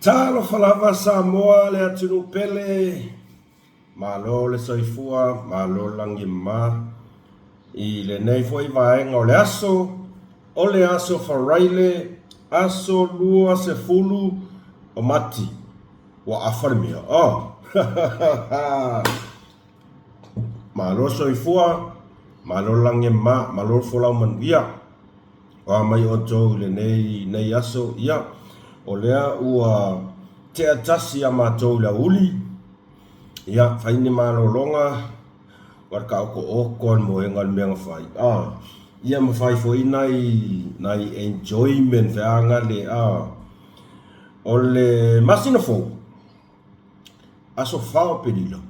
Talo falava Samoa le atunu pele malo le soifua malo langi ma I le nei foi vaenga o le aso faraile aso lua se fulu o mati wa afarmia malo soifua malo langi ma malo folau manvia o mai o tau le nei aso ia o lea ua te atasi a mātou la uli. Ia, whaini mālolonga, warka oko an moenga meanga whai. Ia ma whai fo nai enjoyment veanga le o le masina fo. Aso whao perila.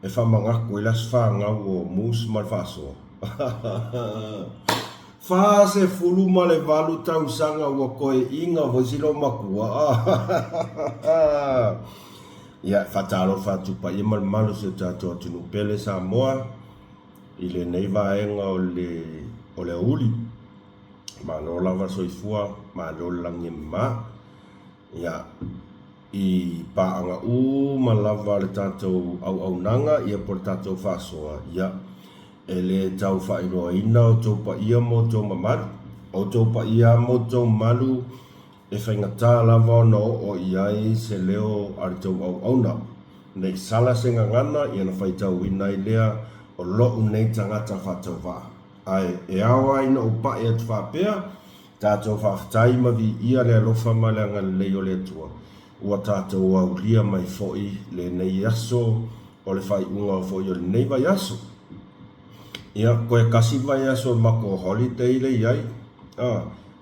E whamangako e las whangau o mus malfaso. Fase fulu male valu tau sanga wa koe inga vosilo makua. Ia fatalo fatu pa ia malu se tato tunu pele Samoa. Ile nei vaenga o le uli. Malo lava soifua, malo langi ma. Ia I paanga malava le tato au nanga ia por tato fasoa. Ia ele tau whairoa ina o tau pa ia mo tau mamaru. O tau pa ia mo tau malu e whaingata lava no o iai se leo ari tau au na. Nei sala se ngangana ia na whai tau ina I lea o loo nei tangata whatau wā. Ai e awa ina o pa e atu whapea, tātou whaftai mavi ia lea lofa malanga leo lea tua. Ua tātou au lia mai foi le nei aso o le whai unga o foi o le nei vai aso. Ia koe kasi vai aso mako holiday le iai.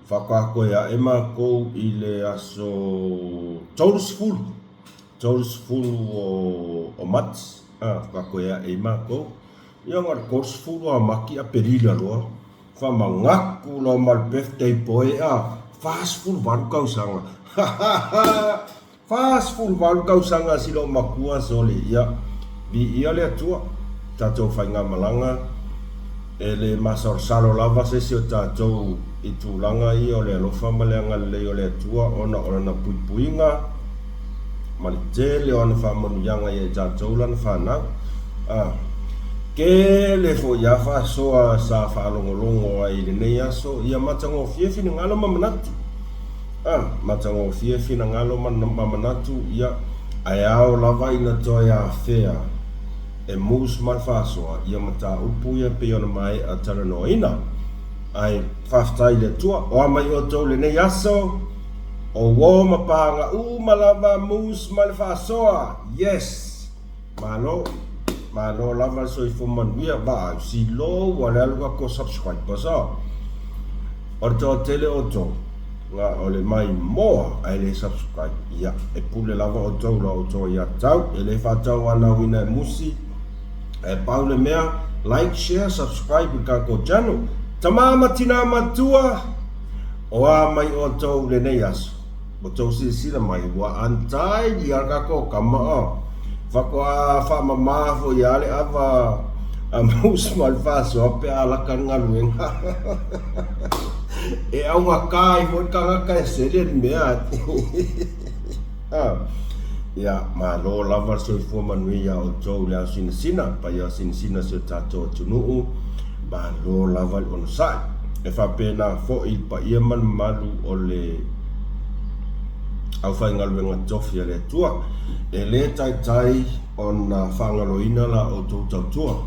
Whaka koe a ema kou I le aso taurus fulu o mats. Whaka koe a ema kou. Ia ngar taurus fulu a maki a perila loa. Whamangaku lo mal birthday boy fast food varukau sanga. Fast food varukau sanga silo makua sole ia. Bi ia le atua. Tatou whainga malanga. Ele masor salo lava se o tātou I tūlanga I o le alofa maleanga le o le atua ona puipuinga mali tele ona whamanuianga I e tātou lana whanau. Ke le fo ia whasoa sa whalongolongo ai le nei aso ia matango fiefi na ngalo mamanatu. Matango fiefi na ngalo mamanatu ia ai au lava ina toa ia whea. E mus malfasoa ia mata upu ia pe ona mai a taranoina ai whaftai le tua o mai o tau le nei aso o wo mapanga malava mus malfasoa yes malo lava soifo manuia ba si lo wala luka ko subscribe pasa o to tele o to nga ole mai mo ai le subscribe ia e pule lava o to ia tau ele fatau ana wina musi e paule mea like share subscribe ka ko channel tamama tina matua o mai o tau le nei aso o tau sila mai wa antai di arka ko kama fako fa mama fo yale ava mus malfaso pe ala kan ngalueng e au ngakai mo ka ka sele mea ia malo lava soifua manui ia o tau lea sina pa ia sina se tātou atunuu malo lava ono sai e whapena fo'i pa ia man malu o le au whaingaluenga tofi a le tua e le tai ona whangaloina la o tau tua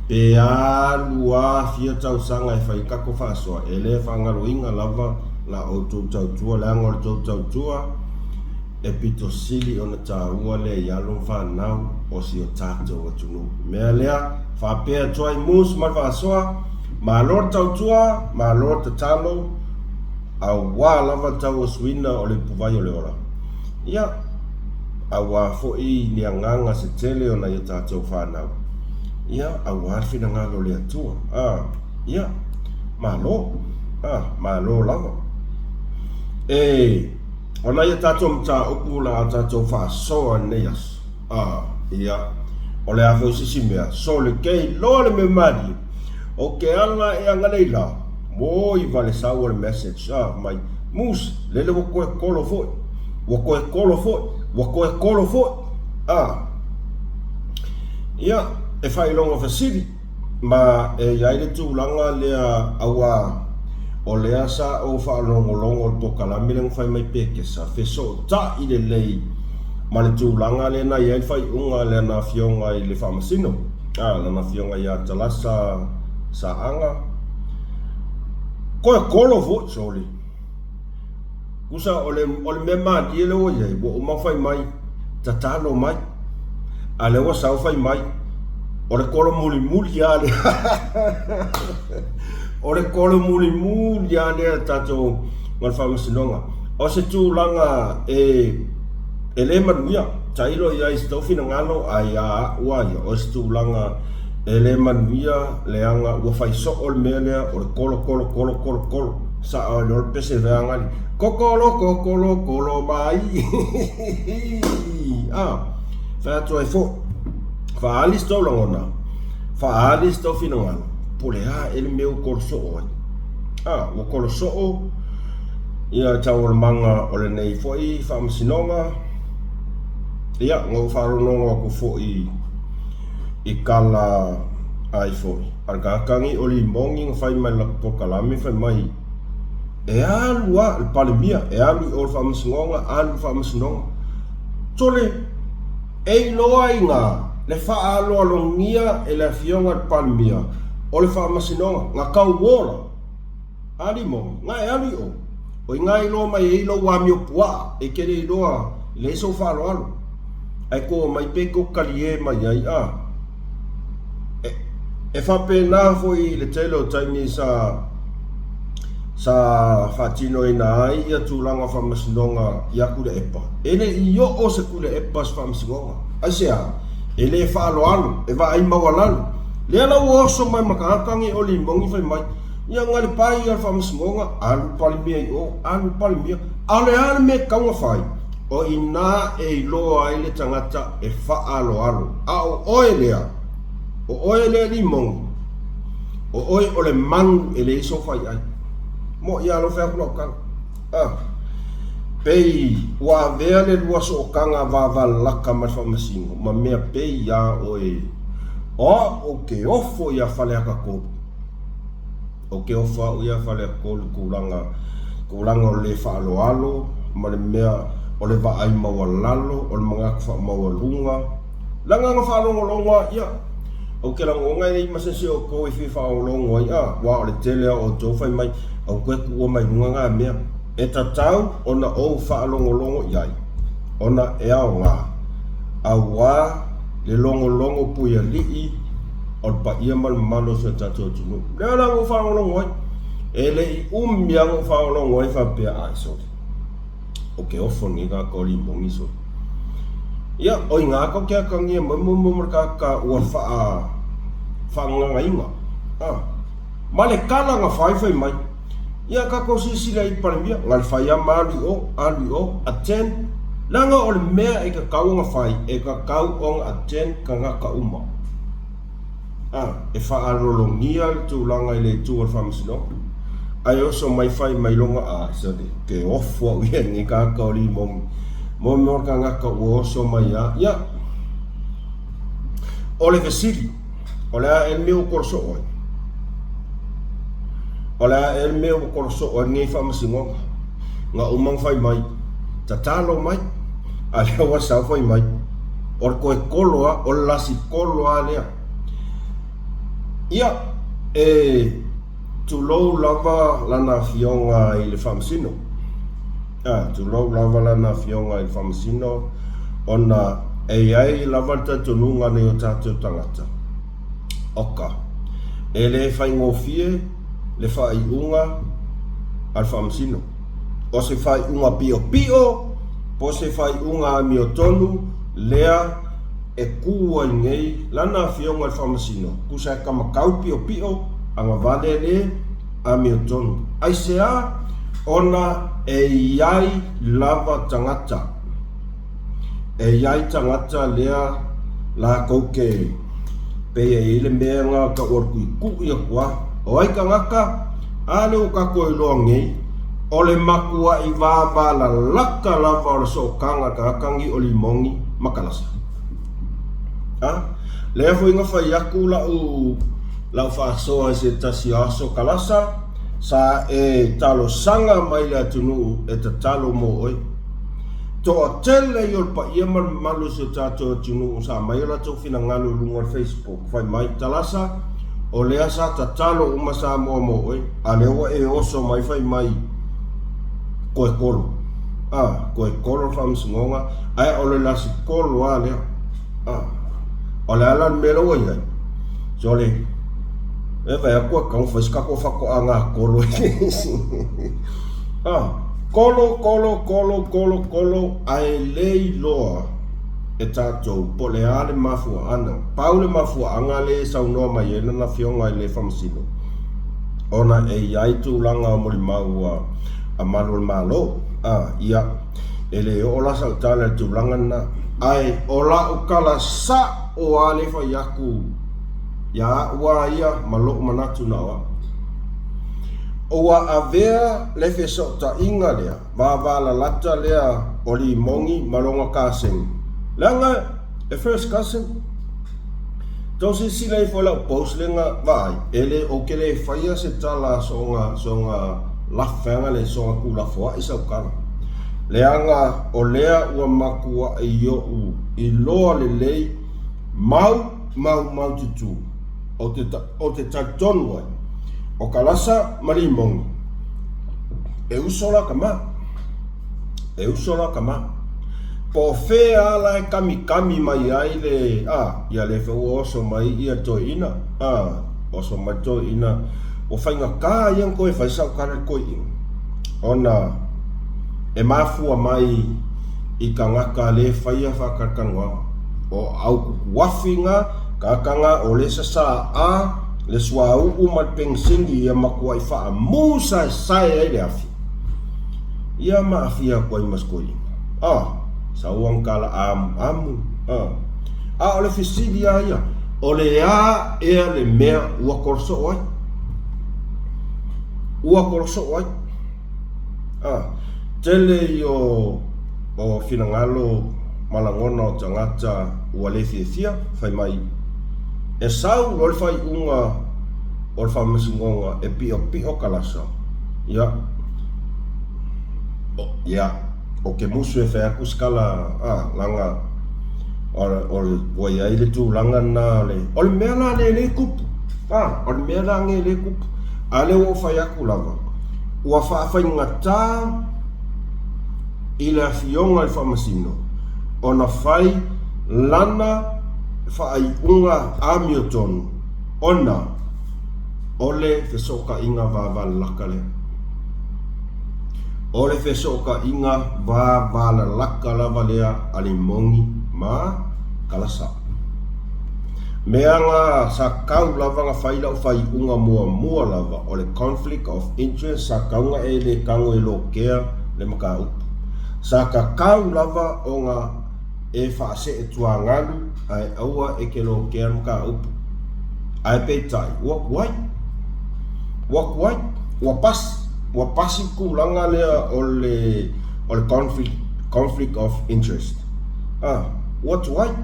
pe a lua fia tau sanga e whaikako whasoa e le whangaloinga lava la o tau tua le angor tau tua e pito sili ona tāua le ialong whanau o si o tātou atunu. Mea lea, whapea tuai mus malfasoa, malor tautua, malor tatalo, au wā lava tau o swina o le puwai o le ora. Ia, au wā fo'i ni anganga se tele ona i tātou whanau. Ia, au wā whina ngalo le atua. Ia, malo lava. Ona ia tātou mta upu la tātou whasoa neias. Ia, o le awhau sisi mea, so le kei loa le me mari. O ke ala e anganei la, mo I vale sau le message. Mai, mus, lele wo koe kolo foi. wa koe kolo fo ia e whailonga fasiri ma e iaile tūlanga lea awa o lea sa o whaalongolongo to kalami leng whai mai peke sa feso ta i le lei ma le tūlanga le na iai whai unga le na fionga i le whamasino le na fionga i a talasa sa anga koe kolo fo soli kusa ole me mani ele o iai wo ma whai mai tatalo mai ale wa sa whai mai ore kolo muli ale ore kolo muli ale tato ngal whamasinonga o se tūlanga e le manuia tairo ia i stofina ngalo ai a uai o se tūlanga e le manuia le anga ua whai so ol mea lea ore kolo sa o lor pese veangani kokolo mai whaatu ai fo whaali sto langona whaali sto finangana polea ele meu korso oi o korso o ia tau manga o le nei foi whamasinonga ia ngau wharononga ko foi i kala ai foi argakangi o li mongi whai mai lakpo kalami whai mai e alua le palemia e alu o le whamasinonga tole e loa i ngā le whaalongia e le fionga le palemia o le whamasinonga ngā kau wola ali mo ngā e ali o i ngā ilo mai e ilo wami o pua e kere iloa le so whaaloalo ai ko mai peko kalie mai ai e whapena foi le telo taimi sa whatino e nā ai ia tūlanga whamasinonga ia kule epa ele i o se kule epa sa whamasinonga ai sea ele e whaaloalo e wa ai mawalalu le ala uoso mai makahakangi o li mongi whai mai ia ngale pai ia whamasinonga alu palimia i o alu palimia ale me kaunga whai o ina e iloa ai le tangata e whaaloalo o oe lea li mongi o oe o le mangu e le iso whai ai mo ia lo whea kuna o kanga pei ua vea le lua so o kanga laka mai whamasingo ma mea pei ia oe o ke ofo ia whale aka kōru o ke ofo ia whale aka kōru kulanga o le whaaloalo ma le mea o le wa ai mawalalo o le mga kwa mawalunga langa nga whaalongolonga ia o ke langonga i masese o koe whi whaalongo ia wa o le telea o tōwhai mai au koe kua mai runga ngā mea e tatau ona o whaalongolongo iai ona e ao ngā au wā le longolongo puia lii o pa ia malo sa tato tunu lea lango whaalongolongo ai e le i umiango whaalongolongo ai whapea ai sori o ke ofo ni ngā kori mongi sori ia o i ngā kau kia kangia ka ua whaanganga inga ma le kala ngā whaiwhai mai ia ka ko sisila i palemia ngal whai ama ali o attend langa o le mea e ka kau ngā whai e ka kau o ngā attend ka ngā ka uma e whaalolongia le tūlanga i le tūa whamasino ai oso mai whai mai longa sade ke ofo au ia ni ka kauri mo ka ngā ka oso mai ia o le vesiri o le a el meu korso oi o le a el meu korso oi ngai whamasingonga ngā umang whai mai tatalo mai a lea wa sau whai mai o koe koloa o lasi koloa lea ia tulou lava lana fionga i le whamasino tulou lava lana fionga i le whamasino ona ai lava tatununga ni o tātou tangata oka e le whai ngofie le whai unga al whamasino o se whai unga pio po se whai unga mi o tonu lea e kua ngei lana fionga al whamasino kusa e kamakau pio anga vale le a mi o tonu ai sea ona e iai lava tangata e iai tangata lea la kouke pe e ile mea ngā ka orkui ku ia kua o ai ka ngaka ale o ka koe loa ngei o le makua I vava la laka lava o le sokanga kakangi o limongi makalasa. Lea fo inga fai aku lau whaasoa se tasi aso kalasa sa talo sanga mai le atunu te talo mo oi. Toa tele yol pa ia malu se tato atunu sa mai la to fina ngalo lunga Facebook fai mai talasa o lea sa tatalo umasa mo oi. Alewa oso mai fai mai koe kolo. Koe kolo whamsingonga ai ole lasi kolo lea. Ole alan melo ai. Jole. Vai aku kang faz ka ko fa ko anga kolo. Kolo ai lei loa e tato pole ale mafu ana. Paule mafu anga le sa no mai na fionga le famsino. Ona e ai tu langa mo li maua a malo. Ia ele ola sa tala tu langa na ai ola ukala sa o ale fa yaku ya wa ia malo manatu nawa o wa avea le feso ta inga lea va la lata lea oli mongi malonga kaseng langa first cousin tosi sila I fola post lenga vai ele o kele faia se tala songa la fanga le songa kula foa isa ukala leanga o lea ua makua I loa le lei mau tutu o te tatonu ai o kalasa marimongi e usola kama po fea la kami mai ai le ia le fe oso mai ia toina oso mai toina o fainga ka yang koe fai sa kare koe ona e mafua mai I kangaka le faia whakakangwa o au wafinga kakanga o le sasa le swau umat pengsingi ia makua I wha musa sai ai le afi ia maafia koe maskoi sa uang kala amu o le fisili ia o le ea le mea ua korso ai tele o finangalo malangona o tangata ua le fia fai mai e sau o le fai unga o le whamasingonga e pio kalasa o ke musu e whea kuskala langa o le wai ai le tu langa na o le mea na le kupu o le mea na le kupu a le o whai aku lava ua whaafai ngata I le fionga I whamasino ona whai lana whaai unga amiotonu ona ole fesoka inga vava lakale ole fesoka inga vava lakala valea alimongi ma kalasa meanga sa kau lava nga whaila o whai unga mua lava ole conflict of interest sa kaunga e le kango e lo kea le maka upu sa kakau lava o nga e whaase e tuangalu ai aua e ke lo kea maka upu ai peitai wakwai wapasi kulanga lea o le conflict of interest what's white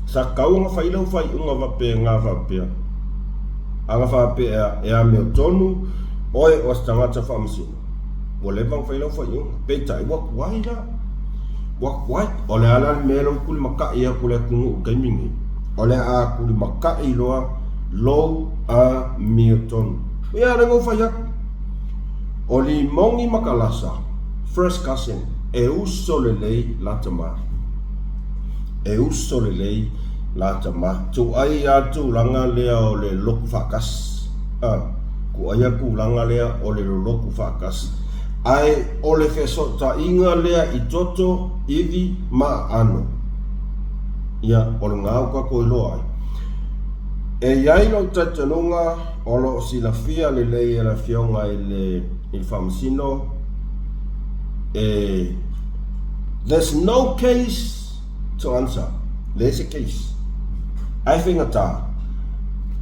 sa kaunga whaila u whai unga wape ngā wapea anga wapea e a meo tonu oe o stangata whamasino o le bang whaila u whai unga peitai wakwai o le ala melo kuli makai a kule kungu kaimingi o le a kuli makai loa low a meo tonu ia rengo whai aku o li mongi makalasa first cousin e uso lelei latama tu ai atu langa lea o le loku whakas ku ai aku langa lea o le loku whakas ai o le whesota inga lea I toto iwi ma ano ia o le ngau kako I loa ai e iai no tatanunga o lo silafia lelei e la fionga I le whamasino there's no case to answer there's a case ai whengata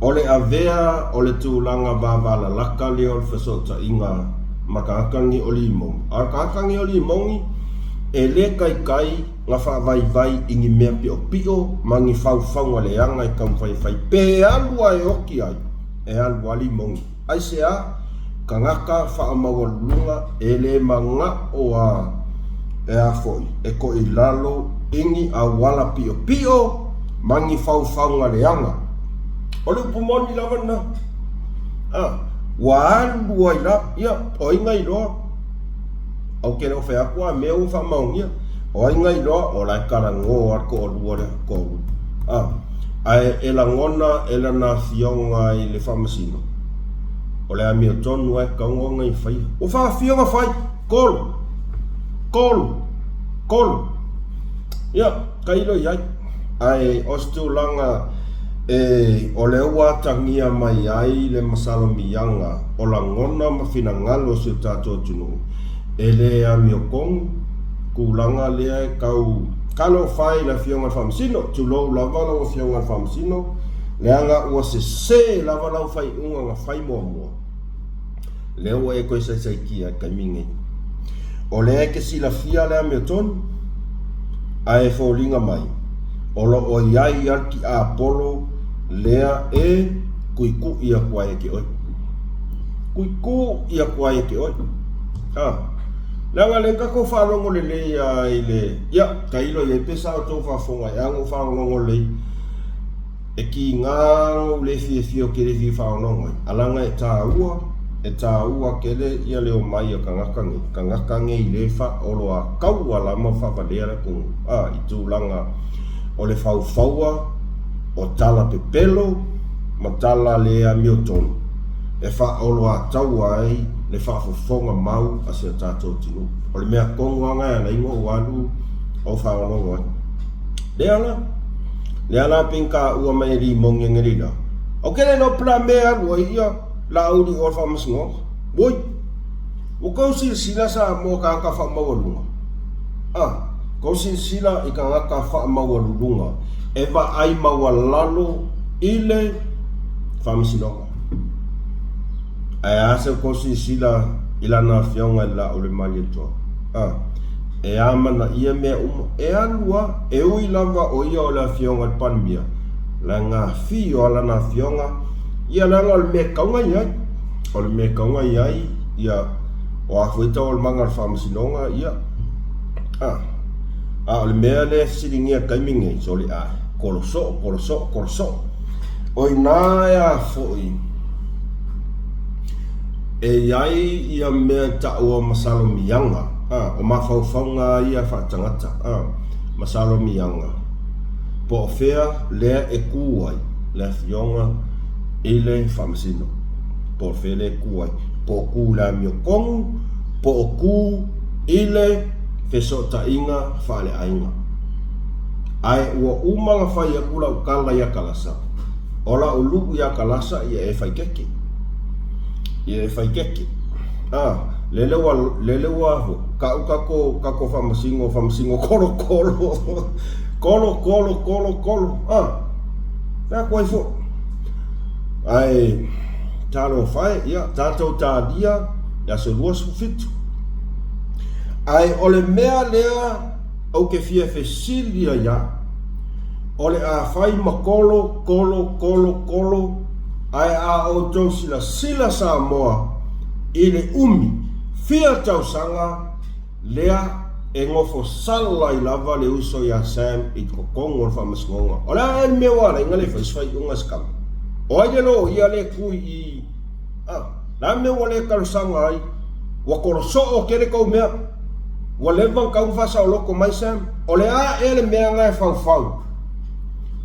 o le avea o le tūlanga vāvala laka leo le whesota inga makakangi o limong. Akakangi o limongi e le kai nga vai ingi mea pio mangi fau ngale anga I kam fai pe alua e oki ai e alua limongi. Ai sea kangaka whaamawalunga e le manga o a e a foi e ko I lalo ingi a wala pio mangi fau ngale anga. Ole upumoni lawana wa alua ila ia o inga iloa au kena o whea kua mea u whamaungia o inga iloa o lai karango arko o luare ko ai e la ngona e la na fionga I le whamasino o le amia tonu e kaungonga I whai o wha fionga whai kolo ia kailo iai ai o stulanga o le ua tangia mai ai le masalo mianga o la ngona mawhina ngalo se tato tunu e le amia kongu kulanga lea e kalo whai la fionga whamasino tulou lavala o fionga whamasino leanga ua se lavala o whai unga nga whai mua lea ua e koe sai kia kai mingi o lea ke sila fia lea mea tonu a e whaulinga mai o lo o iai arki a Apollo lea e kuiku ia kua e ke oi Langa lenga ko whanongo le ia kailo I pesa o tō whafonga e ango whanongo le e ki ngāro le fio ke le whanongo alanga e tā ua kele ia leo mai a kangakange I le wha olo a kaua lama whawalea kung I tūlanga o le whauwhaua o tala pepelo ma tala lea miotonu e wha olo a tau ai le whaafofonga mau a se tātou tinu. O le mea konguanga e na ingo walu o whaonongo ai. Le ala pinka ua mai ri mongi ngerida. O kere no pra mea lua ia la uri o whamasingo. Woi, o kausi sila sa mo ka anka whamawalunga. Kausi sila I ka anka whamawalunga. E wa ai mawalalo ile whamasinonga. Ai asa kosi sila ilana fionga la ole mali toa. E amana ia mea e alua e ui lava o ia o la fionga panmia. La ngā fio ala na fionga ia langa ole mea kaunga iai. Ole mea kaunga iai ia o afuita o le manga whamasinonga ia. Ole mea le siringia kaiminge so le ai. Koloso. Oi nā ea foi. E iai ia mea ta'ua masalo mianga o mawhauwhaunga ia whaatangata masalo mianga po o whea lea e kuai lea fionga I le whamasino po o whea lea e kuai po o ku la mio kongu po o ku I le whesota inga whale ainga ai ua umanga whai a kula ukala ia kalasa ola o luku ia kalasa ia e whaikeke lele wa kako whamasingo kolo na koe fo ai talo whai ia tātou tādia ia se lua sufitu ai ole mea lea au ke fia fesilia ia ole a whai ma kolo ai a o tau sila sa moa I le umi fia tau sanga lea e ngofo sala I lava le uso ia Sam I kokongo le whamasingonga o lea e mea wala inga le whaiswai unga skam o ai lo ia le kui I la mea wale karusanga ai wakoro so o kere kau mea walevang kau fasa o loko mai Sam o lea e le mea ngai fau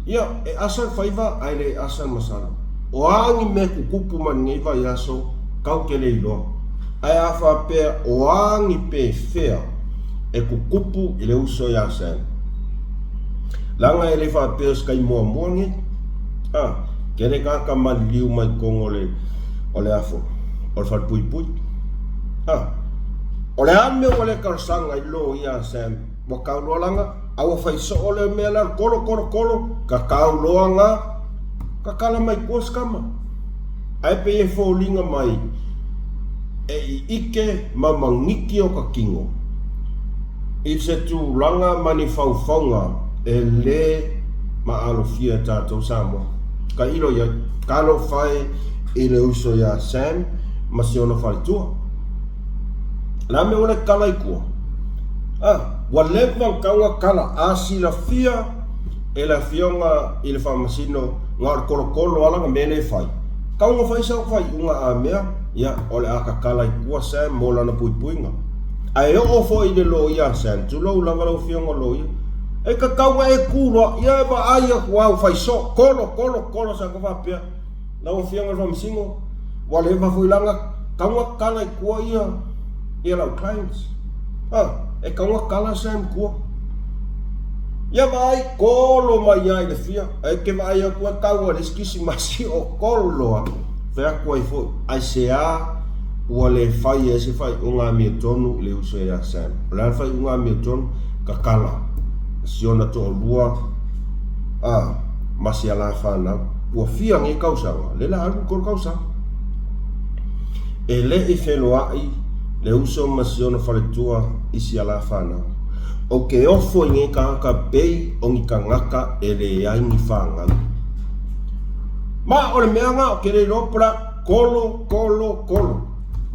ia e asan whaiva ai le asan masala o angi me kukupu man ngiva yaso kau kele ilo ai afa pe o angi pe fea e kukupu I le uso ya Sam langa ele fa pe skai mo ngi kere ka maliu mai kongo le ole afo o fa pui o le ame o le karsanga I lo ya Sam mo kau lo langa au fa iso ole mela kolo ka kau lo anga kakala mai kos kama ai pe e fōlinga mai e I ike ma mangiki o ka kingo. I se tūlanga mani whauwhaunga e le ma alofia tātou Samoa. Ka ilo ia kalo whai I le uso ia Sam ma si ona whalitua. La me ole kala I kua. Wa lewa kaunga kala asi la fia e la fionga I le whamasino ngā kolo alanga mene whai. Kaunga whai sau whai unga a mea ia ole aka kala I kua Sam mo lana puipuinga. Ai o fo I le lo ia Sam tu lo langa lo fionga lo ia. E ka kaunga e kūroa ia e ba aia wau whai so kolo sa ka whapea. Na o fionga whamasingo wa lewa fuilanga kaunga kala I kua ia lau clients. E kaunga kala Sam kua. Ia vai kolo mai ai le fia. E ke vai a kua kaua le skisi masi o koloa. Whea kua I fo. Ai se a ua le whai e se whai unga mea tonu le uso e a Sam. Lan whai unga mea tonu ka kala. Siona to o lua. Masi ala whanau. Ua fia nge kausanga. Le la alu kor kausanga. E le I whenua ai le uso masiona whaletua isi ala whanau. O ke ofo I nge ka pei o ngi ka ngaka e le ai ni whangau. Ma o le meanga o ke le ropra kolo.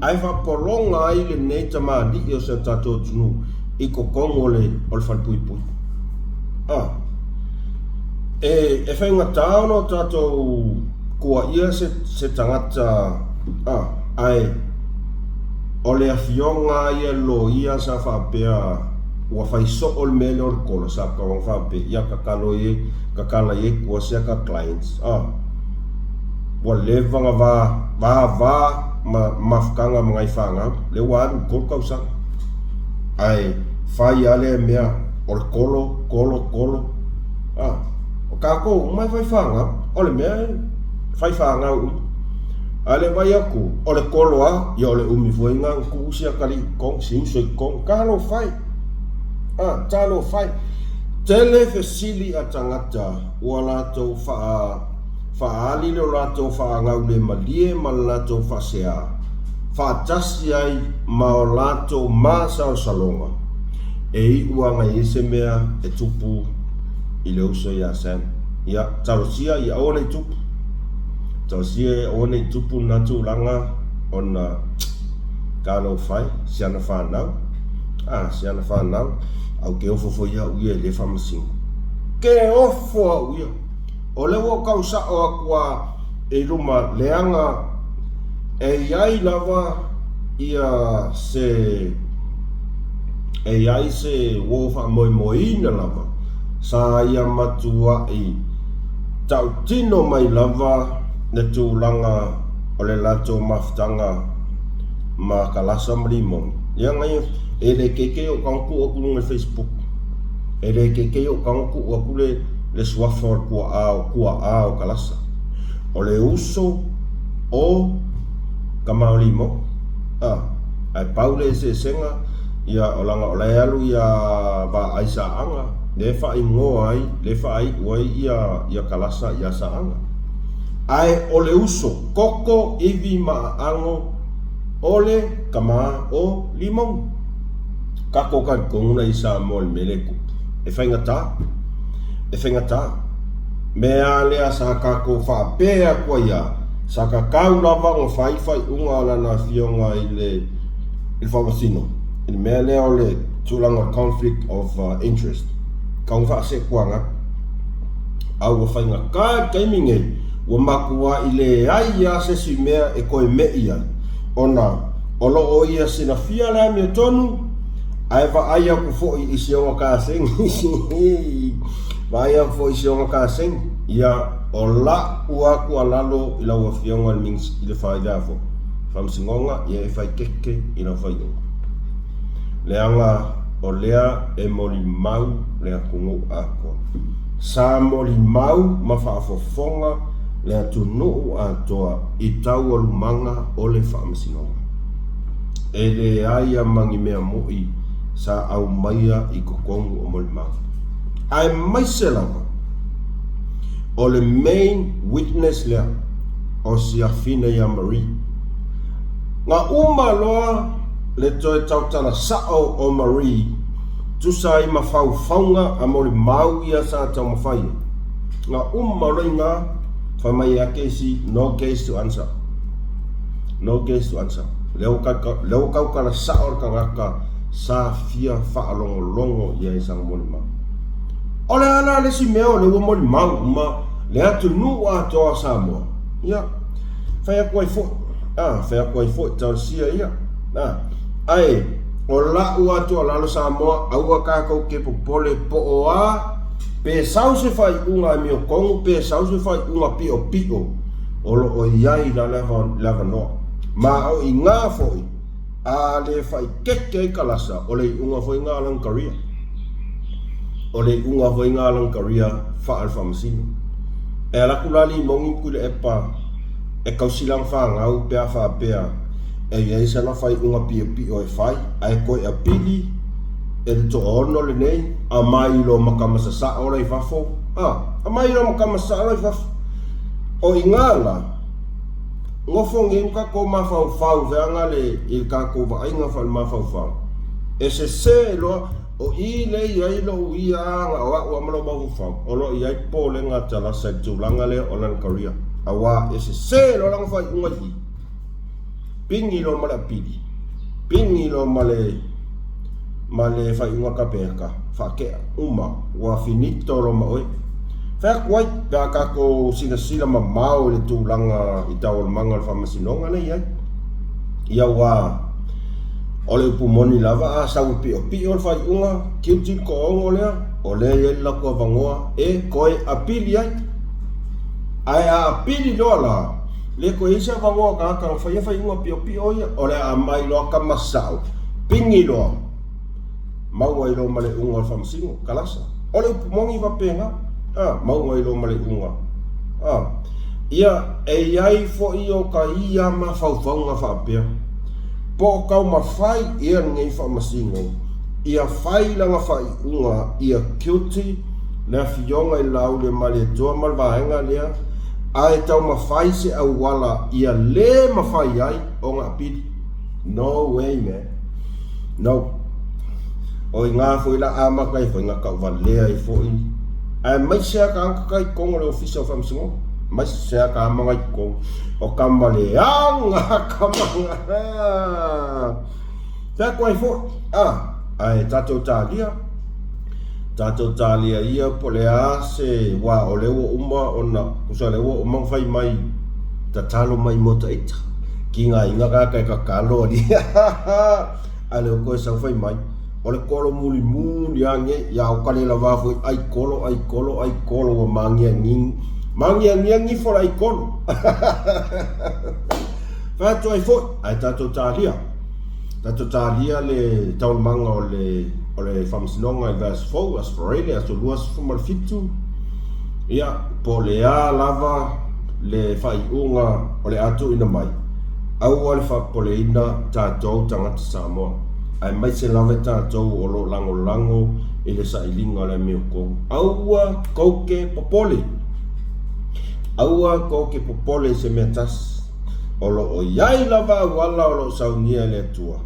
Ai whapolonga ai le neita maadi I o se tato tunu I ko kongo le o le whalpuipui. E whainga tāono tato kua ia se tangata ai o le awhionga ia lo ia sa whapea ua whaiso o le mele o le kola sa ka wang whape ia ka kala ye kua sea ka clients. Ua levanga va mafkanga mga ifanga le wadu kol kausanga. Ai whai ale mea o le kolo. O kako umai whaifanga o le mea whaifanga ale vai aku o le koloa ia o le umifuinga ku usia kali kong sinsoi kong kalo whai. Talo whai. Tele fesili a tangata ua lato whaali leo lato whaangau le malie ma lato whasea. Whaatasi ai ma o lato masa o salonga. E ua ngai ese mea e tupu I le uso ia Sam. Ia talosia I aona I tupu. Talosia aona I tupu na tūlanga ona kalo whai. Siana whanau. Siana whanau. Au ke ofo ia uia le whamasingo. Ke ofo uia. O le wo kausa o akua e ruma leanga e iai lava ia se wo whamoimoina lava. Sa ia matua I tau tino mai lava ne tūlanga o le lato maftanga ma kalasa mrimong. Ia ngai e le keke o kanku o kulunga Facebook. E le keke o kanku o kule le swafor kua ao kalasa. O le uso o kamaolimo. Ai paule se senga ia o langa o le alu ia va aisa anga. Le whai ngoa ai, le whai uai ia kalasa ia saanga. Ai o le uso koko iwi maango ole kama o limong. Kako kan konguna isa mo le meleku. E whaingata. Mea lea sa kako whapea kua ia. Sa ka kau lava o whai unga lana fionga I le whamasino. I mea lea o le tūlanga conflict of interest. Kau whaase kuanga. Au wa whainga kaiminge. Wa makua I le aia se si mea e koe mei ai. Ona olo o ia sina fia lea mea tonu. Ai va aia ku fo I sionga ka seng. Va aia ku fo I sionga ka seng. Ia o la ua ku alalo I la ua fionga mings I le whai dafo. Whamsingonga ia e whai keke I la whai unga. Leanga o lea e moli mau lea kungu ako. Sa moli mau ma whaafofonga lea tunu atoa I tau o lumanga o le whaamasinonga. E le aia mangi mea moi sa au maia I kokongu o moli mau. Ai mai se lava o le main witness lea o si afina ia Marie. Ngā uma loa le toe tautana sao o Marie tusa i mawhauwhaunga a mori mau ia sa tau mawhai. Ngā uma loa ngā whamai a kesi no case to answer. No case to answer. Leo kaukana sao o ka ngaka sa fia whaalongo longo ia i sang mori mau. Ole ana le si meo le mori mau ma le atu nua toa Samoa. Ia. Whai koe fo. Whai koe fo tau sia ia. Ai, o lau atu alalo Samoa aua kākou ke popole po o a pe sau se whai unga mio kongu pe sau se whai unga pio pio o lo o iai la lava noa. Ma au i ngā foi a le whai keke i kalasa o le unga foi ngā Lankaria. O le unga foi ngā Lankaria whaal whamasino. E alakulali mongi kule epa e kausilang whangau pea whapea e iei sana whai unga pia pio e whai ai koe a pili e to ono le nei a mai lo makamasasa o rei whafo a mai lo makamasa o rei whafo o ingala ngofo ngenka ko mawhau veanga le i kako vainga whal mawhau e se lo o i le iai lo ia nga o amalo mawhau o lo iai po le ngā tala sa tūlanga le o Lankaria awa e se lo lang whai unga hi pingi lo mala pili pingi lo male fai unga kapeka whakea uma wa finito lo ma oi whak wai pia kako sila ma mau le tūlanga i tau manga le whamasinonga nei ai ia wa o le upumoni lava a sau pio le fai unga kiuti ko ongo lea o le e lako vangoa e koe apili ai ai a apili loa la le ko isa vangoa ka fai unga pio ia o le a mai loa ka masao pingi loa mau ai lo male unga al famsingo kalasa o le upumongi va penga mau ai lo male unga ia e ai fo io ka ia ma faufaunga fa pia po kau ma fai ia ngai famasingo ia fai langa fai unga ia kiuti le fionga i lau le male toa malvaenga lea ai tau ma fai se au wala ia le ma fai ai o ngā piti no way man no o i ngā fo i la ama kai fo i ngā kau valea i fo i ai mai sea ka anka kai kongo le official famsingo mai sea ka ama ngai kongo o kamale anga kamanga ta koe fo ai tato talia ia po le ase wa o le uma ona usa le uma fai mai ta talo mai mota ita ki nga inga ka ka kalo ali ale ko sa fai mai o le kolo muli ange ya o kale la va foi ai kolo o mangia ngi for ai kolo fa to ai fo ai tato talia le tau manga o le famsinonga i vas fo Australia so luas fumal fitu ia po le a lava le fai unga o le atu ina mai au al fa po le ina tatou tangata Samoa ai mai se lava tatou o lo lango i le sailinga le meoko aua koke popole se metas o lo o iai lava wala o lo saunia le tua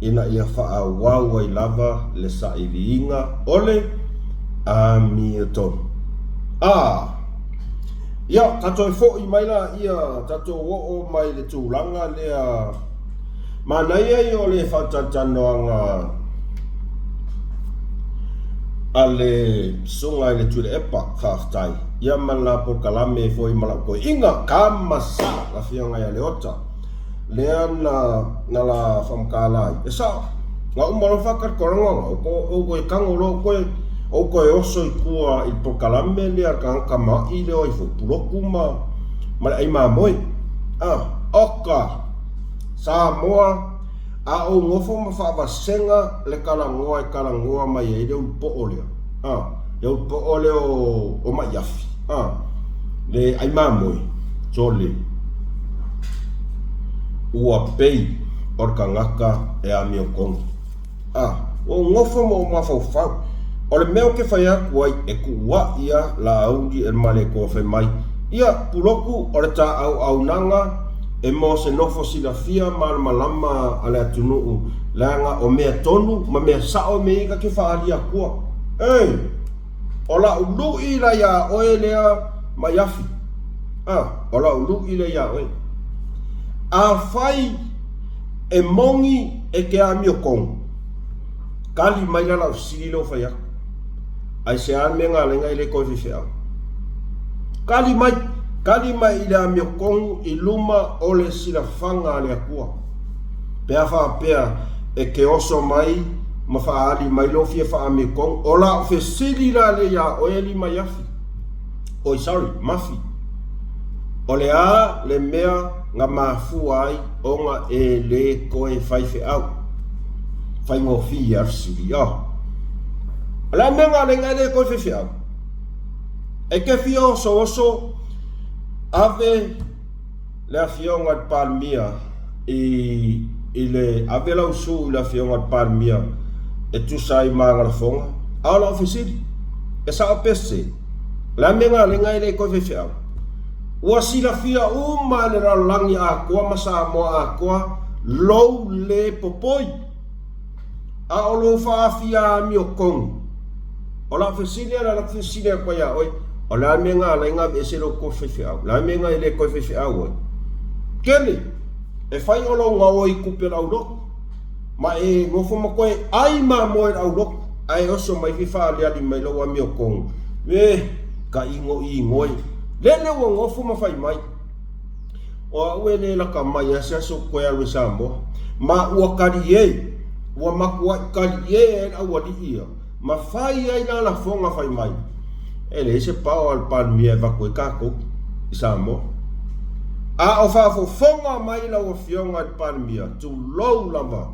ina ia faa wawa i lava le sailinga ole a mieton ia tato e fo i mai la ia tato o mai le tūlanga lea manai ai o le whatatanoanga a le sunga i le tūle epa whaftai ia mana po kalame e fo i mala ko inga kamasa la fianga ia le ota lea na la whamkalai e sa ngā umaro whakar koronga o koe kangoro o koe oso i kua i po kalame lea ka mai leo i fo puroku ma ai moe oka Samoa a o ngofo ma whaawasenga le kalangoa mai e leo po olea leo po ole o mai afi le ai moe tole ua pei or ka ngaka e a mio kongo o ngofo mo mawhauwhau o le meo ke whai aku ai e kua ia la audi e male ko whai mai ia puloku o le ta au nanga e mo se nofo sila fia malama ale atunu langa o mea tonu ma mea sao me ika ke whaalia kua ola ulu ila ya oe lea mayafi ola ulu ila ya oe a fai e mongi e ke a mio kong kali mai la o sili lo fai ai se an me nga lenga ile ko fi au kali mai ile a mio kong i luma ole sila fanga le akua pea fa pea e ke oso mai ma fa ali mai lo fi fa mi kong ola fe sili la le ya oe li mai afi mafi ole a le mea nga mafu ai o nga e le koe fai fe au fai ngo fi arsili ala menga le nga le koe fe au e ke fi oso ave le afionga palmia ile ave la usu le afionga palmia e tu sai manga la fonga ala ofisili e sa pese la menga le nga le koe fe au ua sila fia uma le ralangi a koa masa moa a koa lou le popoi a o lo fia mi o kong o la fesilia la fesilia koa ya oi o la menga la inga e se lo ko fefe au la menga ele ko fefe au oi kele e fai o lo nga oi kupe la ulo ma e ngofo ma koe ai ma moe au lo ai oso mai fifa le ali mai lo wa mi o kong ka ingo ingoi lele wo ngofu mafai mai o wele la kamai asa so ko ya lusambo ma wa kaliye wa makwa kaliye a wali ia ma fai ai la fonga fai mai ele se pao al palmia va ko kako isamo a o fa fo fonga mai la o fionga al palmia tu low lava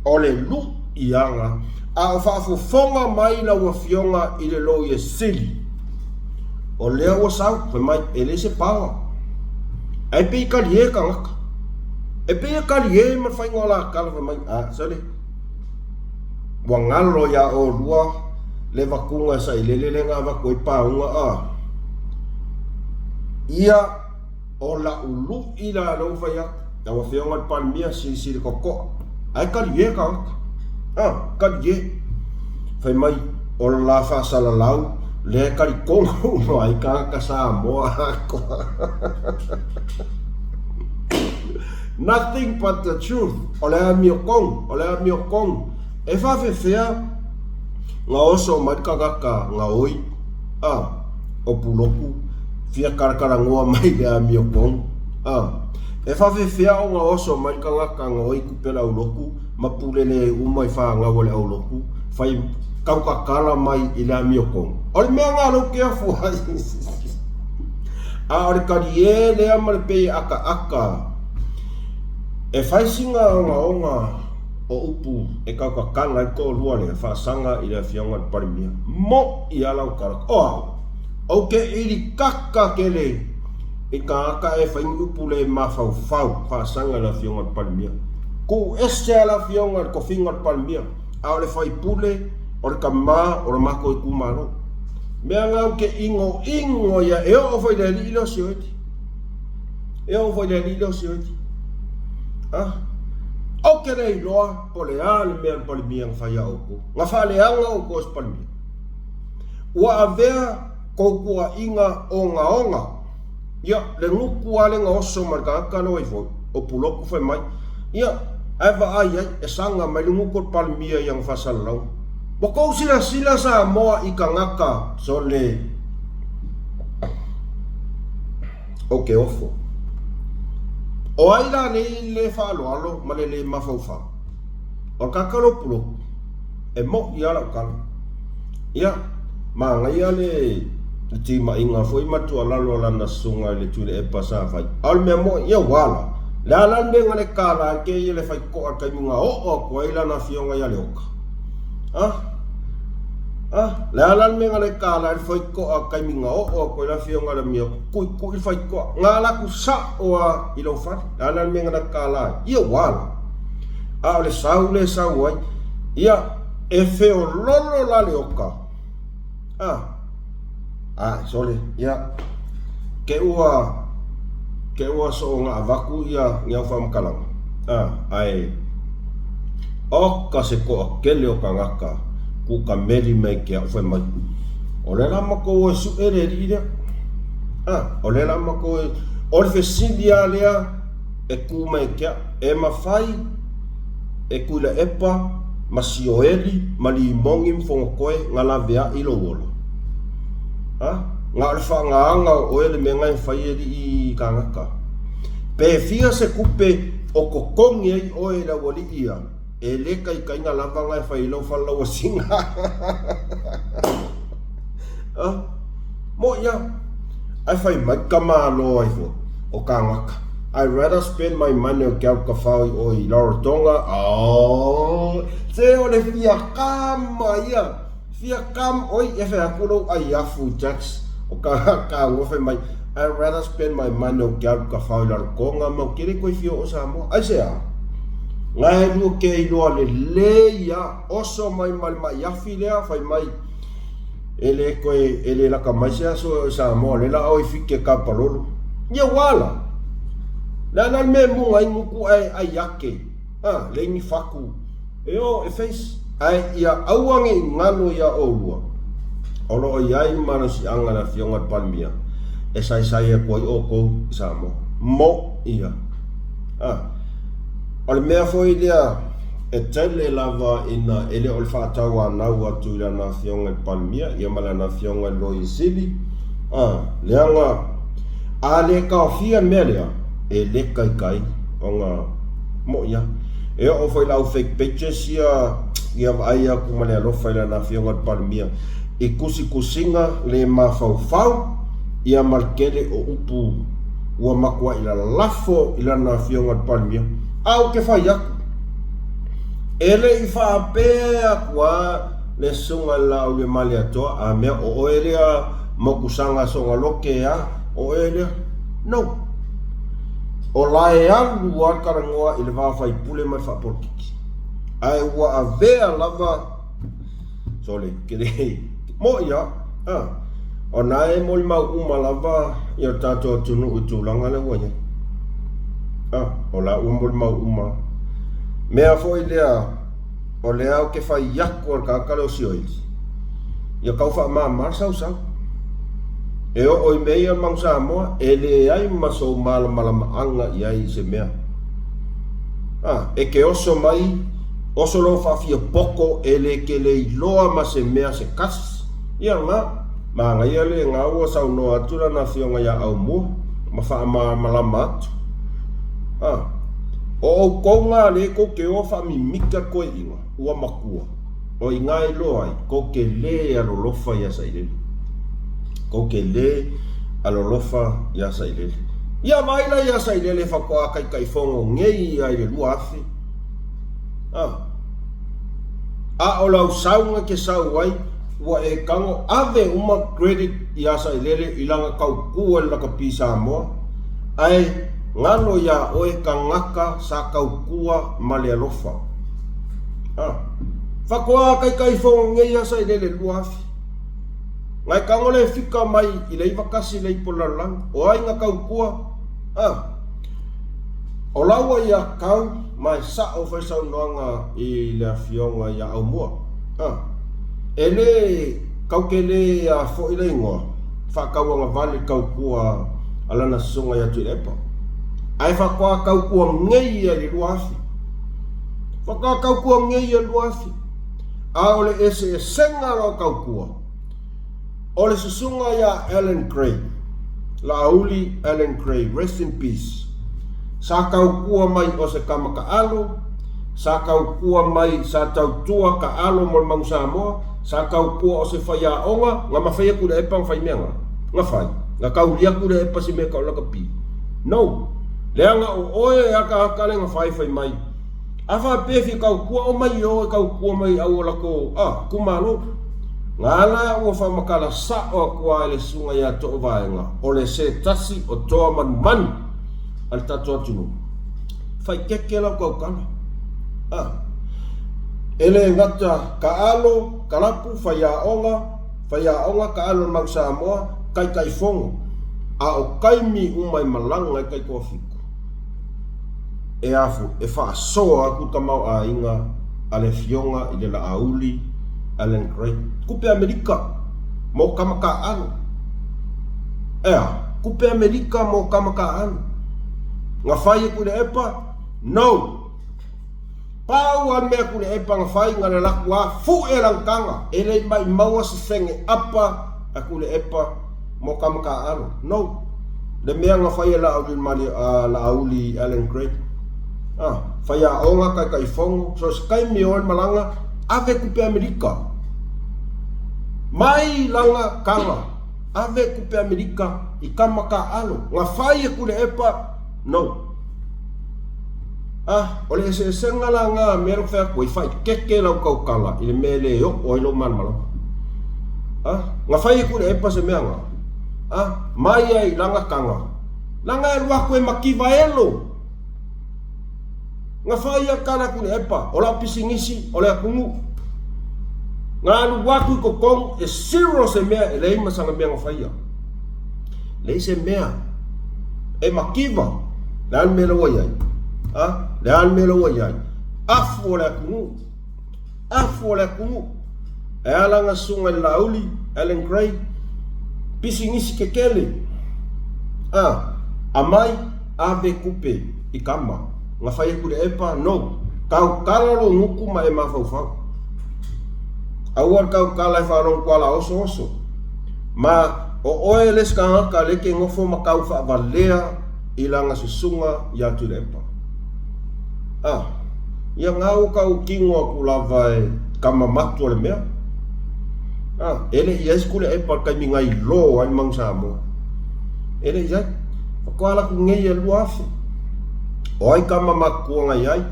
ole lu ianga a o fa fo fonga mai la o fionga ile lo ye sili o lea o sau foi mai ele se pawa ai pe kalie ka ngaka e pe kalie ma fai ngola kala foi mai sale wangalo ya o lua le vakunga sa ile nga va koi paunga ia o la ulu ila lo vai ya o feonga palmia si koko ai kalie ka kalie foi mai o la fa sala lau le kari kongo mai ka sa moa ko nothing but the truth ole mi kong e fa fea nga oso mai ka nga oi o puloku fia karakara ngoa mai le mi kong e fa fea nga oso mai ka nga oi ku pela uloku mapulele umai fa nga wole uloku fai kau kala mai ila mi kong ol me nga lo ke fu ol kalie le amal pe aka e fai singa nga o upu e kau kala ko lua le fa sanga ila fionga parmia mo ia la kala o ke ili kaka kele e ka e fai upu le ma fa fa sanga la fionga parmia ku este la fionga ko finga parmia a le fai pule or kama or mako i kumano mea ngau ke ingo ya e o foi le lilo sioti o ke rei loa po le ale mea palmia ngafai a oko ngafa le anga oko os palmia ua avea kokua inga onga ia le nguku ale nga oso markaka no i foi o puloku foi mai ia ava ai e sanga mai nguku palmia yang fasalau boko sila sa moa ikangaka sole okay ofo o aila ni le falo alo malele mafaufa o kakalo pulo e mo ia la kan ia ma ngai ale ti ma inga foi matu ala lo lana sunga le tu le pasa fai al me mo ia wala la lan de ngale kala ke ile fai ko ka minga o ko ila na fionga ya le oka la lan me ngale kala foi ko ka minga o ko ila fionga le mio ku fai ko ngala ku sa o ilo fa la lan me ngale kala ia wala le sau ai ia e feo lolo la le oka sole ia ke ua ke ua so nga avaku ia ngia whamkalang. Ai, o ka se ko kele o ka ngaka, ku ka meri mai kia uwhai mai. O le lama ko e su ere ria. O le lama ko e, o le whesindia lea, e ku mai kia, e mawhai, e ku le epa, ma sioeli, ma li mongi mfongo koe, ngā la vea ilo wola. Ngā le whaangaanga o ele me ngai whaieri i ka ngaka. Pe fia se kupe o kokongi ai o e la wali ia, e leka i ka inga lava ngai whailau whalau a singa. Mo ia, ai whai mai ka mālo ai fo, o ka ngaka. I'd rather spend my money o kia ka whau o i Rarotonga. Se o le fia kama ia, fia kam oi e whai akuro ai afu tax. O ka ngofe mai, I'd rather spend my money o kia ka whau i Rarotonga, ma kere koe fio o Samoa. Ai se a, ngai lua ke i loa le ia, oso mai mai afi lea, whai mai, ele koe, ele laka mai se aso Samoa, le la oi fike ka parolo. Ia wala. Lana me munga i nguku ai ake, le ni faku. E o, e face, ai ia auange i ngano ia o lua. Olo o iai mana si anga na fionga palmia. E sai e koi o kou Samoa. Mo ia. O le mea foi lea, e tele lava ina ele o le whaatau anau atu ila na fionga palmia, ia mala na fionga loi sili. Leanga, a le kaofia mea lea, e le kai o ngā mo ia. E o whai lau fake pictures ia ai aku male alofa ila na fionga palmia. I kusinga le mawhau ia markele o upu ua makua ila lafo ila na fionga palmia. Au ke whai aku. Ele i whaapea kua le sunga lau le male atoa a mea o oelea mokusanga songa loke o elea. No. O lae alu wa karangoa i le wawhai pule mai whapolkiki. Ai ua a vea lava, sole, kere, mo ia, o nae moli mau uma lava, i o tātou tunu u tūlanga le wanya. O la moli mau uma. Mea foi lea, o lea o ke whai yaku al kakale o si oili. Ia kau wha maa marsau sau. E o oi meia mang Samoa, e le ai maso malama anga i ai se mea. E ke oso mai, oso lo whawhia poko e le ke le iloa ma se mea se kas. Ia ngā, maa ia le ngā ua sau no atura na fionga ia au mua, ma wha malama atu. O konga le ko ke o wha mi mika koe inga, ua makua. O i ngā iloa ai, ko ke le alo lofa ia sa ilele. Ko ke le alolofa ia sailele. Ia maila ia sailele whakoa kai fongo ngei ai le lua afi. A o lau saunga ke sau ai, ua e kango ave uma credit ia sailele ilanga kau kua laka pisa moa. Ai ngano ia oe ka ngaka sa kau kua male alofa. Whakoa kai fongo ngei ia sailele lua afi. Ngai kangole fika mai i lei wakasi lei polalang, o ai ngā kau kua. O laua ia kau, mai sa o whaisau noanga i lea fionga ia au mua. E le kau ke le fo i lei ngoa, whakau anga vale kau kua alana sunga ia tui epa. Ai whakoa kau kua ngei ia li luafi. Whakoa kau kua ngei ia luafi. A ole ese e senga lo kau kua. O le susunga ia Alan Gray, la auli Alan Gray, rest in peace. Sa kau kua mai o se kama ka alo, sa kau kua mai sa tau tua ka alo mo mang Samoa, sa kau kua o se whaia onga, nga mawhaia kura epa ang whai meanga, nga whai, nga kau lia kura epa si mea kau laka pi. No, lea nga o oe aka hakale nga whai mai. Awha pefi kau kua o mai o kau kua mai au o lako, kumano, ngana ua whamakala sa o kua ele sunga ia to vaenga o le se tasi o toa manu al tatoa tunu whai keke lau kau kana ele ngata ka alo kalapu whai aonga ka alo mang Samoa kai fongo a o kaimi umai malanga e kai kua fiku. E afu, e wha soa aku tamau a inga ale fionga i le la auli Allen Gray. Kupe Amerika mo kamaka anu. Ea, kupe Amerika mo kamaka anu. Nga whai ku le epa? No. Pau an mea ku le epa nga whai nga le laku a fu e langkanga. E le mai maua se whenge apa a ku le epa mo kamaka anu. No. Le mea nga whai la auli Allen Gray. Whai a onga kai kai fongo. So skai mi oe malanga ave kupe Amerika. Mai langa kanga. Ave kupe Amerika i kamaka anu. Nga whai ku le epa? No. Ole se sengala nga mero fa ko fai keke lau kau kala ile mele yo o ilo man malo. Nga fai ku le epa se meanga. Mai ai langa kanga. Langa e lua ko e makiva elo. Nga fai a kana ku le epa, ola pisingisi, ola kungu. Nga lu waku ko kong e zero se mea e lei masanga mea nga fai a. Lei se mea e makiva. Dan melo wa yai. Dan melo wa yai. Afu ola kungu. Afu ola kungu. E ala nga sunga lauli, Allen Gray. Pisingisi kekele. Amai ave kupe i kama. Nga whai ku le epa? No. Kau kalalo nguku ma e mawhauwhau. Awar kau kala e wharong kuala oso oso. Ma o oe les ka ngaka leke ngofo ma kau whaavalea i langa susunga i atu le epa. Ia ngau kau kingo aku lava e kama matu le mea. Ele i eis ku le epa kai mi ngai lo ai mang Samoa. Ele i ai. Whakaala ku ngei e luafu. O ai kama makua ngai ai.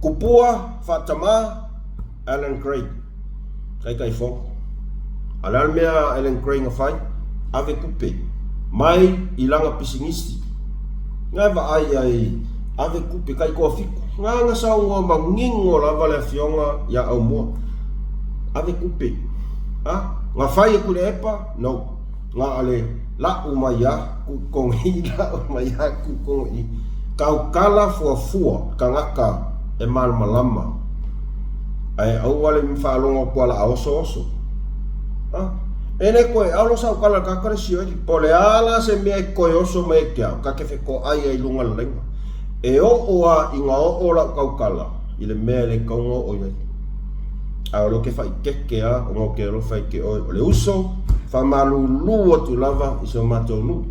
Kupua, Fatama, Allen Gray. Kai kai fong. Alal mea Allen Gray nga whai. Ave kupe. Mai ilanga pisingisi. Ngai wa ai ave kupe kai kua fiku. Nga saunga mangingo lava le fionga ya au mua. Ave kupe. Nga whai ku le epa? No. Nga ale la umaya kukongi la umaya kukongi. Kau kala fua kangaka e malama. Ai au wale mi whaalonga kuala aoso oso. Ene koe alo sau kala kakare sioi. Pole ala se mea koe oso mea kia. Kakefe ko ai ai lunga lenga. E o oa inga o ora kau kala. Ile mea le kaunga o iai. Ao lo ke whai keke a. O ngo ke alo whai ke oi. O le uso. Whamalu lua tu lava. Iso matou nu.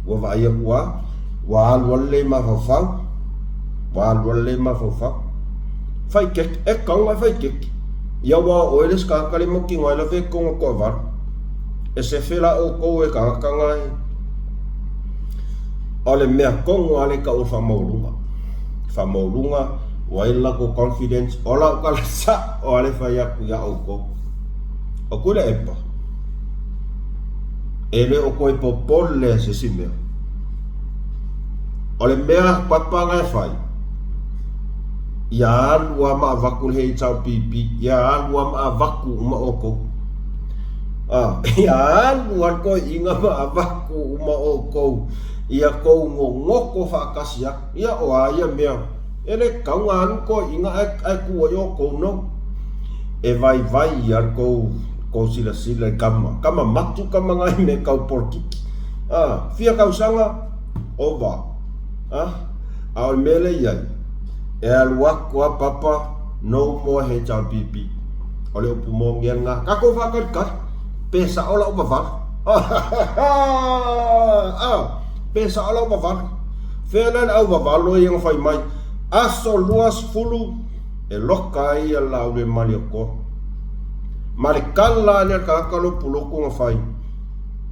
Wa vaia kua. Wa alwale ma fafau. Wa alwale ma fafau. Whai keke. E kaunga whai keke. Ia wa oeles kakare mo ki ngai lawe konga koa var. E se whela o kou e kangakangai. O le mea kongo ale ka o whamaurunga. Whamaurunga o aila ko confidence. O la o kala sa o ale whai aku ia o kou. O kule epa. Ele o koe popole se si mea. O le mea papanga e whai. Ia alua ma avaku hei tau pipi. Ia alua ma avaku uma oko. Ia alua koe inga ma avaku uma oko. Ia kou ngoko whakasiak. Ia o aia mea. Ele kaunga anu koe inga ai kua i oko no. E vai iar kou sila sila kama. Kama matu kama ngai me kau porkiki. Fia kau sanga. Ova. Au mele iai. E aluaku a papa no mo he tau pipi. Ole upu mo ngianga. Kako whakarikai. Pesa ola upa whaka. Pesa ola upa whaka. Whenan au wawalo i ang whai mai. Aso luas fulu. E loka i a lau le mali o ko. Mari kala ni a kakalo puluku nga whai.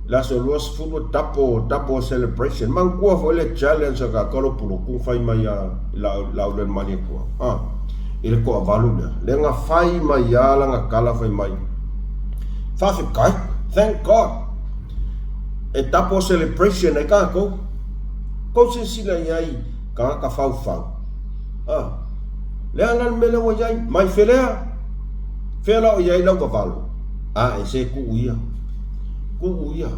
Laso luas fulu tapo celebration. Man kua fo ele challenge a kakalo puluku whai mai a lau le mali o ko. Ile ko a valu lea. Le nga whai mai a la nga kala whai mai. Whawhikai, thank God. E tapo celebration e kako. Ko se sila iai ka whau. Lea lan mele o iai, mai whelea. Whela o iai lau ka walo. E se ku uia. Ku uia.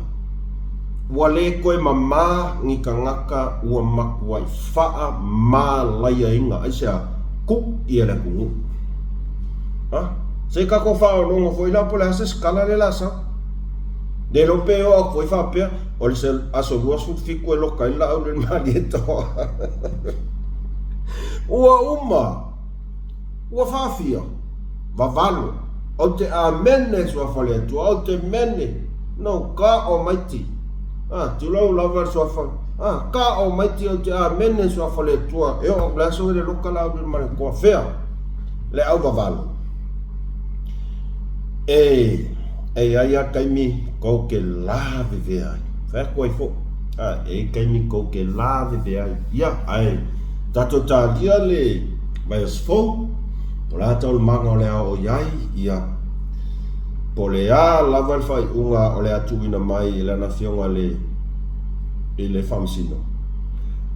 ua le koe mamā ngi ka ngaka ua maku ai faa mā laia inga ai sea ku ia le kungu. Se kako faa o longo foi la po le ase skala le lasa. De lo peo a foi faa pea o le se aso luas fiku e loka ila au le mali e toa. Ua faa fia, vavalo, o te a mene sua fale atua, o te mene, no ka o maiti. Tulau lava sua fale, ka o maiti o te a mene sua fale atua, e o blaso le loka la au le mali koa fea, le au vavalo. Ai a kaimi kou ke lave vea ai. Whea koe fo. Kaimi kou ke lave vea ai. Ia, ai. Tato tā lia le mai as fo. Po la tau le manga o le ao o iai. Ia. Po le a lava le whai unga o le atu ina mai i lana fionga le whamsino.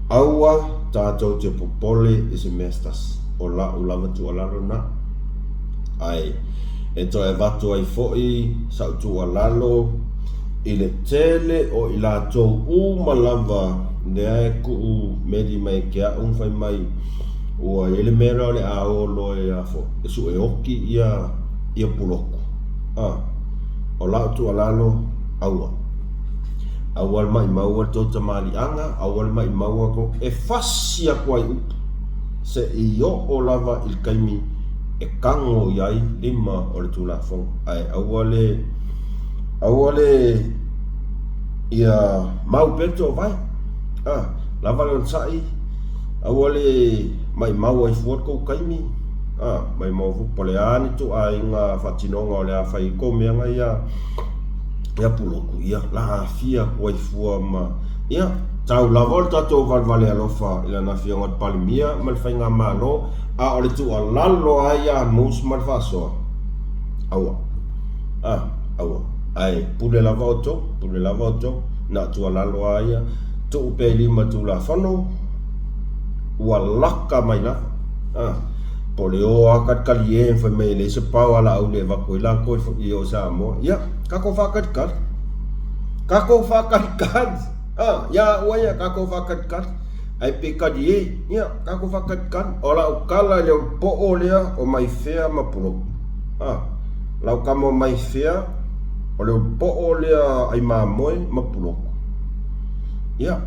Aua tātou te popole i se mestas. O la u lava tu alaro na. Ai. E to e vatu ai foi sa tu alalo i le tele o i la tou malava ne ai ku medi mai kia un fai mai o ele mera le a o lo e a fo e su e oki ia puloku o la tu alalo awal mai mau to tamali anga awal mai mau ko e fasia kwai se i o lava il kaimi e kango iai lima o le tula fong ai awale ia mau peto vai lava le sai awale mai mau ai fuot ko kaimi mai mau fu pole ani tu ai nga fatinonga o le afai ko menga ia puloku ia la fia ko ai fua ma ia tau la volta to valvale alofa ila na fionga palmia mal fainga malo o le tu alalo aia mus mal faso aua ai pule la voto na tu alalo aia tu pe lima tu la fano walaka mai la poleo akat kalien fa me le se pa ala au le va ko la ko i o sa mo ya kako fakat ya waya kako fakat kat ai peka die ya kako fakat kan ola ukala le po olea o mai fea mapulo lau kamo mai fea o le po olea ai mamoi mapulo ya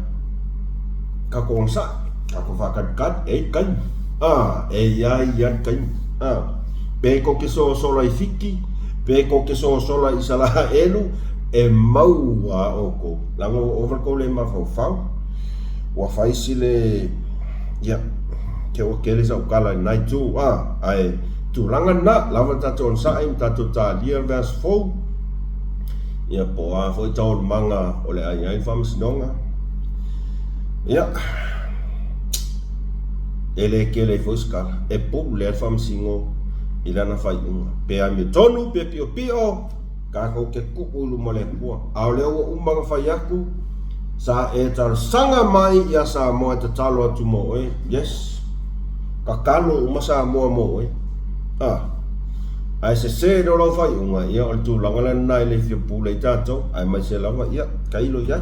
kako onsa kako fakat kan kan ya kan peko ke so solo ai fiki peko ke so solo ai sala elu e maua oko langa over ko le mafau wa faisi le ya ke o kele sa kala nai tu ai tu langa na lava tato on sa im tato ta lia vers fo ya po a fo taon manga o le ai fam snonga ya ele kele foska e po le fam singo ilana fai unga pe a mi tonu pe pio kako ke kuulu mo le kua au le o umanga fai aku sa e tar sanga mai ia sa mo te talo atu mo yes kakalo uma sa mo ai se do lo fai unga ia o tu langa nai le fio pule tato ai mai se lava ia kailo ia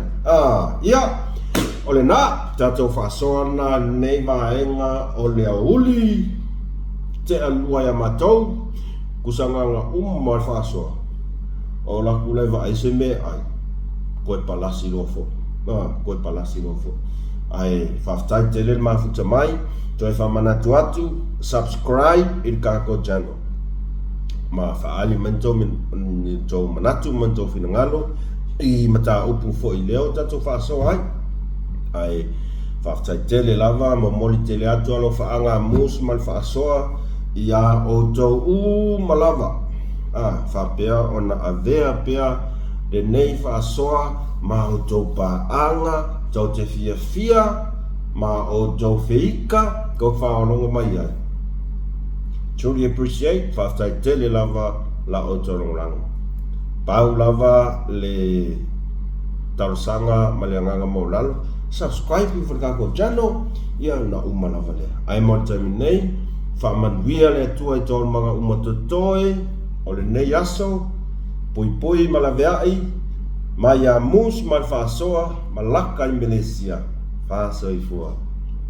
ia ole na tato fa sona nei vaenga o le uli te alua ya matou kusanga umma fa so o la kule va ai se me ai ko palasi lo fo ai fa tai tele ma futa mai to fa manatu atu subscribe il kako channel ma fa alimento min to manatu mento finangalo i mata upu fo i leo tato fa so ai fa tai tele lava mo moli tele atu alo fa anga mus mal fa so ia o to malava fa pea ona avea pea de nei fa soa ma o to pa anga to te fia ma o to feika ko fa longo mai ai truly appreciate fa tai tele lava la o to long pau lava le tarsanga malianga mo lal subscribe for kako channel ia na uma lava le ai mo terminate fa manuia le tua i tol manga uma totoe o le nei aso poi malaveai, o le nei aso, ma o tau pā anga, tau te fia fia, ma o tau feika, ko wha longo mai ai. Truly appreciate, fa tai tele lava la o tau long lang. Pau lava le tarsanga malianga mo lalo, subscribe for kako channel, ia na uma lava le. Ai mo terminate, fa manuia le tua i tol manga uma totoe o le nei aso ma ia mus ma le whaasoa, ma laka i Malaysia, whaasoifua.